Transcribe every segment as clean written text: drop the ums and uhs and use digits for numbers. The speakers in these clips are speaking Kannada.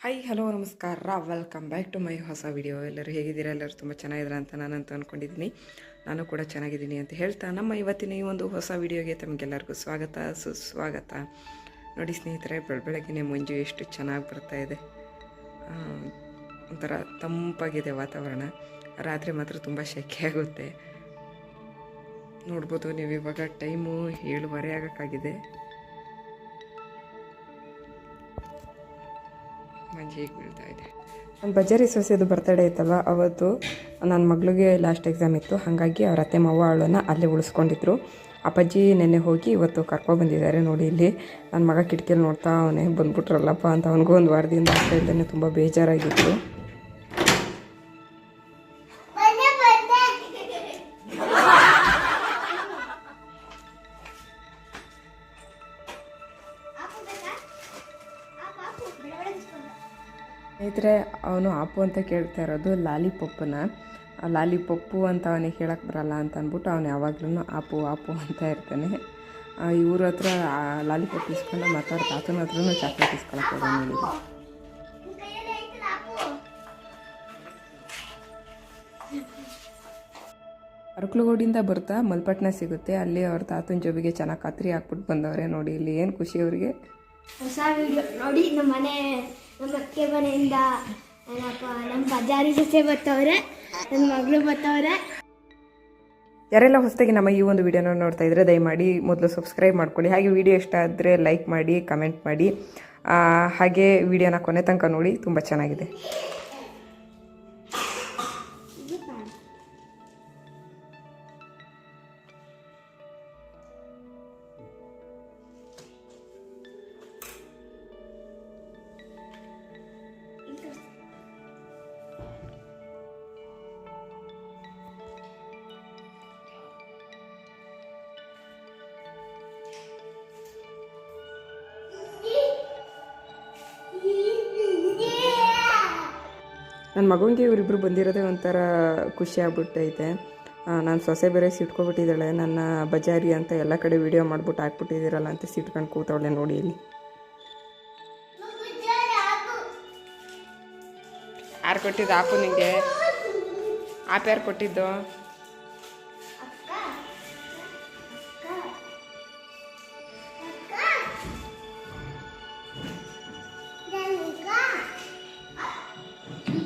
ಹಾಯ್ ಹಲೋ ನಮಸ್ಕಾರ ವೆಲ್ಕಮ್ ಬ್ಯಾಕ್ ಟು ಮೈ ಹೊಸ ವಿಡಿಯೋ. ಎಲ್ಲರೂ ಹೇಗಿದ್ದೀರಾ? ಎಲ್ಲರೂ ತುಂಬ ಚೆನ್ನಾಗಿದ್ದೀರಾ ಅಂತ ನಾನಂತೂ ಅಂದ್ಕೊಂಡಿದ್ದೀನಿ. ನಾನು ಕೂಡ ಚೆನ್ನಾಗಿದ್ದೀನಿ ಅಂತ ಹೇಳ್ತಾ ನಮ್ಮ ಇವತ್ತಿನ ಈ ಒಂದು ಹೊಸ ವಿಡಿಯೋಗೆ ತಮಗೆಲ್ಲರಿಗೂ ಸ್ವಾಗತ ಸುಸ್ವಾಗತ. ನೋಡಿ ಸ್ನೇಹಿತರೆ, ಬೆಳಗ್ಗೆನೇ ಮಂಜು ಎಷ್ಟು ಚೆನ್ನಾಗಿ ಬರ್ತಾಯಿದೆ. ಒಂಥರ ತಂಪಾಗಿದೆ ವಾತಾವರಣ. ರಾತ್ರಿ ಮಾತ್ರ ತುಂಬ ಸೆಕೆ ಆಗುತ್ತೆ. ನೋಡ್ಬೋದು ನೀವು, ಇವಾಗ ಟೈಮು 7:30 ಆಗೋಕ್ಕಾಗಿದೆ. ಮಂಜು ಹೇಗೆ ಬೀಳ್ತಾ ಇದೆ. ನಮ್ಮ ಬಜಾರಿ ಸೊಸೆದು ಬರ್ತಡೇ ಇತ್ತಲ್ವ, ಅವತ್ತು ನನ್ನ ಮಗಳಿಗೆ ಲಾಸ್ಟ್ ಎಕ್ಸಾಮ್ ಇತ್ತು. ಹಾಗಾಗಿ ಅವ್ರ ಅತ್ತೆ ಮಾವ ಅವಳನ್ನು ಅಲ್ಲೇ ಉಳಿಸ್ಕೊಂಡಿದ್ರು. ಅಪ್ಪಾಜಿ ನೆನ್ನೆ ಹೋಗಿ ಇವತ್ತು ಕರ್ಕೊಬಂದಿದ್ದಾರೆ. ನೋಡಿ ಇಲ್ಲಿ ನನ್ನ ಮಗ ಕಿಟಕಿಯಲ್ಲಿ ನೋಡ್ತಾ ಅವನೇ ಬಂದ್ಬಿಟ್ರಲ್ಲಪ್ಪ ಅಂತ. ಅವನಿಗೂ ಒಂದು ವಾರದಿಂದ ಆಗ್ತಾ ಇಲ್ಲದೇ ತುಂಬ ಬೇಜಾರಾಗಿತ್ತು. ಸ್ನೇಹಿತರೆ, ಅವನು ಆಪು ಅಂತ ಕೇಳ್ತಾ ಇರೋದು ಲಾಲಿಪಪ್ಪನ. ಲಾಲಿಪಪ್ಪು ಅಂತ ಅವನಿಗೆ ಹೇಳಕ್ಕೆ ಬರಲ್ಲ ಅಂತ ಅಂದ್ಬಿಟ್ಟು ಅವನು ಯಾವಾಗ್ಲೂ ಆಪು ಆಪು ಅಂತ ಇರ್ತಾನೆ. ಇವ್ರ ಹತ್ರ ಲಾಲಿಪಪ್ ಇಸ್ಕೊಂಡು ಮತ್ತು ಅವ್ರ ತಾತನ ಹತ್ರನೂ ಚಾಕ್ಲೇಟ್ ಇಸ್ಕೊಳಕ್ಕೆ ಹೋಗೋದು. ಅರಕಲಗೂಡಿಂದ ಬರ್ತಾ ಮಲ್ಪಟ್ನ ಸಿಗುತ್ತೆ, ಅಲ್ಲಿ ಅವ್ರ ತಾತನ ಜೋಬಿಗೆ ಚೆನ್ನಾಗಿ ಕತ್ರಿ ಹಾಕ್ಬಿಟ್ಟು ಬಂದವ್ರೆ. ನೋಡಿ ಇಲ್ಲಿ ಏನು ಖುಷಿ ಅವರಿಗೆ. ಹೊಸ ವಿಡಿಯೋ ನೋಡಿ. ನಮ್ಮ ಅಕ್ಕೆ ಮನೆಯಿಂದ ನಮ್ಮ ಬಜಾರಿ ಸೊಸೆ ಬರ್ತವ್ರೆ, ನನ್ನ ಮಗಳು ಬರ್ತವ್ರೆ. ಯಾರೆಲ್ಲ ಹೊಸದಾಗಿ ನಮ್ಮ ಈ ಒಂದು ವಿಡಿಯೋನ ನೋಡ್ತಾ ಇದ್ರೆ ದಯಮಾಡಿ ಮೊದಲು ಸಬ್ಸ್ಕ್ರೈಬ್ ಮಾಡ್ಕೊಳ್ಳಿ. ಹಾಗೆ ವಿಡಿಯೋ ಇಷ್ಟ ಆದರೆ ಲೈಕ್ ಮಾಡಿ, ಕಮೆಂಟ್ ಮಾಡಿ. ಹಾಗೆ ವಿಡಿಯೋನ ಕೊನೆ ತನಕ ನೋಡಿ, ತುಂಬ ಚೆನ್ನಾಗಿದೆ. ನನ್ನ ಮಗನಿಗೆ ಇವರಿಬ್ಬರು ಬಂದಿರೋದೇ ಒಂಥರ ಖುಷಿ ಆಗ್ಬಿಟ್ಟೈತೆ. ನಾನು ಸೊಸೆ ಬೇರೆ ಸಿಟ್ಕೊಬಿಟ್ಟಿದ್ದಾಳೆ, ನನ್ನ ಬಜಾರಿ ಅಂತ ಎಲ್ಲ ಕಡೆ ವಿಡಿಯೋ ಮಾಡ್ಬಿಟ್ಟು ಹಾಕ್ಬಿಟ್ಟಿದ್ದೀರಲ್ಲ ಅಂತ ಸಿಟ್ಕೊಂಡು ಕೂತವಳೆ. ನೋಡಿ ಇಲ್ಲಿ ಯಾರು ಕೊಟ್ಟಿದ್ದು ಆಪು? ನಿಮಗೆ ಆಪ್ ಯಾರು ಕೊಟ್ಟಿದ್ದು?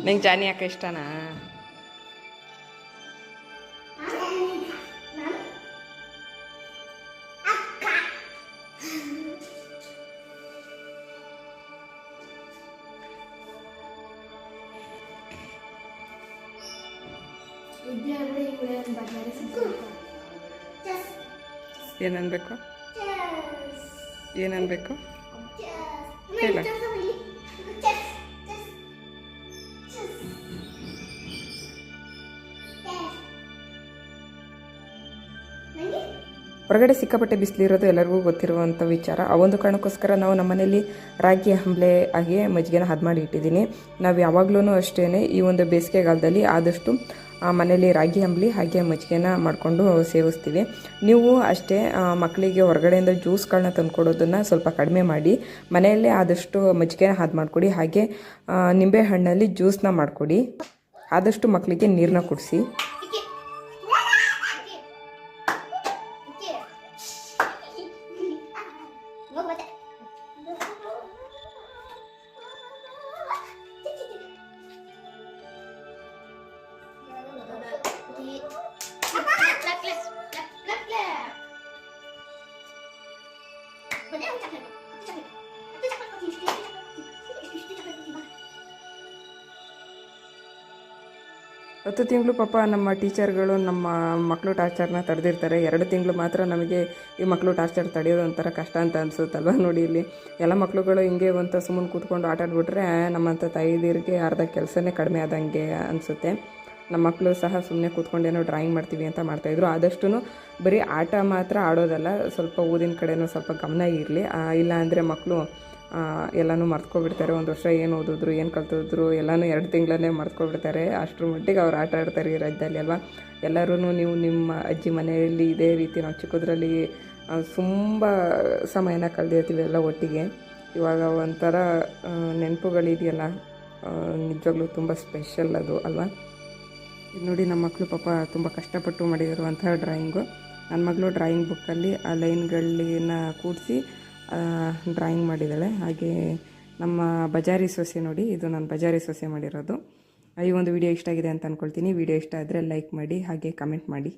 ನಿಂಗೆ ಜಾನಿ ಯಾಕೆ ಇಷ್ಟನಾ? ಏನನ್ಬೇಕು? ಏನನ್ಬೇಕು ಹೇಳ. ಹೊರಗಡೆ ಸಿಕ್ಕಾಪಟ್ಟೆ ಬಿಸಿಲಿರೋದು ಎಲ್ಲರಿಗೂ ಗೊತ್ತಿರುವಂಥ ವಿಚಾರ. ಆ ಒಂದು ಕಾರಣಕ್ಕೋಸ್ಕರ ನಾವು ನಮ್ಮನೇಲಿ ರಾಗಿ ಹಂಬಲೆ ಹಾಗೆ ಮಜ್ಜಿಗೆನ ಹದ ಮಾಡಿ ಇಟ್ಟಿದ್ದೀನಿ. ನಾವು ಯಾವಾಗ್ಲೂ ಅಷ್ಟೇ ಈ ಒಂದು ಬೇಸಿಗೆಗಾಲದಲ್ಲಿ ಆದಷ್ಟು ಮನೇಲಿ ರಾಗಿ ಹಂಬಲಿ ಹಾಗೆ ಮಜ್ಜಿಗೆನ ಮಾಡಿಕೊಂಡು ಸೇವಿಸ್ತೀವಿ. ನೀವು ಅಷ್ಟೇ ಮಕ್ಕಳಿಗೆ ಹೊರಗಡೆಯಿಂದ ಜ್ಯೂಸ್ಗಳನ್ನ ತಂದುಕೊಡೋದನ್ನು ಸ್ವಲ್ಪ ಕಡಿಮೆ ಮಾಡಿ ಮನೆಯಲ್ಲೇ ಆದಷ್ಟು ಮಜ್ಜಿಗೆನ ಹದ ಮಾಡಿಕೊಡಿ. ಹಾಗೆ ನಿಂಬೆ ಹಣ್ಣಲ್ಲಿ ಜ್ಯೂಸನ್ನ ಮಾಡಿಕೊಡಿ. ಆದಷ್ಟು ಮಕ್ಕಳಿಗೆ ನೀರನ್ನ ಕುಡಿಸಿ. ಹತ್ತು ತಿಂಗಳು ಪಾಪ ನಮ್ಮ ಟೀಚರ್ಗಳು ನಮ್ಮ ಮಕ್ಕಳು ಟಾರ್ಚರ್ನ ತಡೆದಿರ್ತಾರೆ. 2 ತಿಂಗಳು ಮಾತ್ರ ನಮಗೆ ಈ ಮಕ್ಕಳು ಟಾರ್ಚರ್ ತಡೆಯೋದು ಒಂಥರ ಕಷ್ಟ ಅಂತ ಅನಿಸುತ್ತಲ್ವ. ನೋಡಿ ಇಲ್ಲಿ ಎಲ್ಲ ಮಕ್ಕಳುಗಳು ಹಿಂಗೆ ಅಂತ ಸುಮ್ಮನೆ ಕೂತ್ಕೊಂಡು ಆಟ ಆಡ್ಬಿಟ್ರೆ ನಮ್ಮಂಥ ತಾಯಿದಿರಿಗೆ ಅರ್ಧ ಕೆಲಸನೇ ಕಡಿಮೆ ಆದಂಗೆ ಅನಿಸುತ್ತೆ. ನಮ್ಮ ಮಕ್ಕಳು ಸಹ ಸುಮ್ಮನೆ ಕೂತ್ಕೊಂಡೇನೋ ಡ್ರಾಯಿಂಗ್ ಮಾಡ್ತೀವಿ ಅಂತ ಮಾಡ್ತಾಯಿದ್ರು. ಆದಷ್ಟು ಬರೀ ಆಟ ಮಾತ್ರ ಆಡೋದಲ್ಲ, ಸ್ವಲ್ಪ ಓದಿನ ಕಡೆನೂ ಸ್ವಲ್ಪ ಗಮನ ಇರಲಿ. ಇಲ್ಲ ಅಂದರೆ ಮಕ್ಕಳು ಎಲ್ಲನೂ ಮರ್ತ್ಕೊಬಿಡ್ತಾರೆ. ಒಂದು ವರ್ಷ ಏನು ಓದಿದ್ರು ಏನು ಕಲ್ತಿದ್ರು ಎಲ್ಲನೂ 2 ತಿಂಗಳನ್ನೇ ಮರ್ತ್ಕೊಬಿಡ್ತಾರೆ. ಅಷ್ಟರ ಮಟ್ಟಿಗೆ ಅವ್ರು ಆಟ ಆಡ್ತಾರೆ ಈ ರಾಜ್ಯದಲ್ಲಿ ಅಲ್ವಾ. ಎಲ್ಲರೂ ನೀವು ನಿಮ್ಮ ಅಜ್ಜಿ ಮನೆಯಲ್ಲಿ ಇದೇ ರೀತಿ ನಾವು ಚಿಕ್ಕದ್ರಲ್ಲಿ ತುಂಬ ಸಮಯನ ಕಳೆದಿರ್ತೀವಿ ಎಲ್ಲ ಒಟ್ಟಿಗೆ. ಇವಾಗ ಒಂಥರ ನೆನಪುಗಳಿದೆಯಲ್ಲ, ನಿಜವಾಗ್ಲೂ ತುಂಬ ಸ್ಪೆಷಲ್ ಅದು ಅಲ್ವಾ. ಇದು ನೋಡಿ ನಮ್ಮ ಮಕ್ಕಳು ಪಾಪ ತುಂಬ ಕಷ್ಟಪಟ್ಟು ಮಾಡಿರುವಂತಹ ಡ್ರಾಯಿಂಗು. ನನ್ನ ಮಗಳು ಡ್ರಾಯಿಂಗ್ ಬುಕ್ಕಲ್ಲಿ ಆ ಲೈನ್ಗಳನ್ನ ಕೂಡಿಸಿ ಡ್ರಾಯಿಂಗ್ ಮಾಡಿದ್ದಾಳೆ. ಹಾಗೆ ನಮ್ಮ ಬಜಾರಿ ಸೊಸೆ ನೋಡಿ, ಇದು ನಾನು ಬಜಾರಿ ಸೊಸೆ ಮಾಡಿರೋದು. ಈ ಒಂದು ವಿಡಿಯೋ ಇಷ್ಟ ಆಗಿದೆ ಅಂತ ಅಂದ್ಕೊಳ್ತೀನಿ. ವಿಡಿಯೋ ಇಷ್ಟ ಆದರೆ ಲೈಕ್ ಮಾಡಿ, ಹಾಗೆ ಕಮೆಂಟ್ ಮಾಡಿ.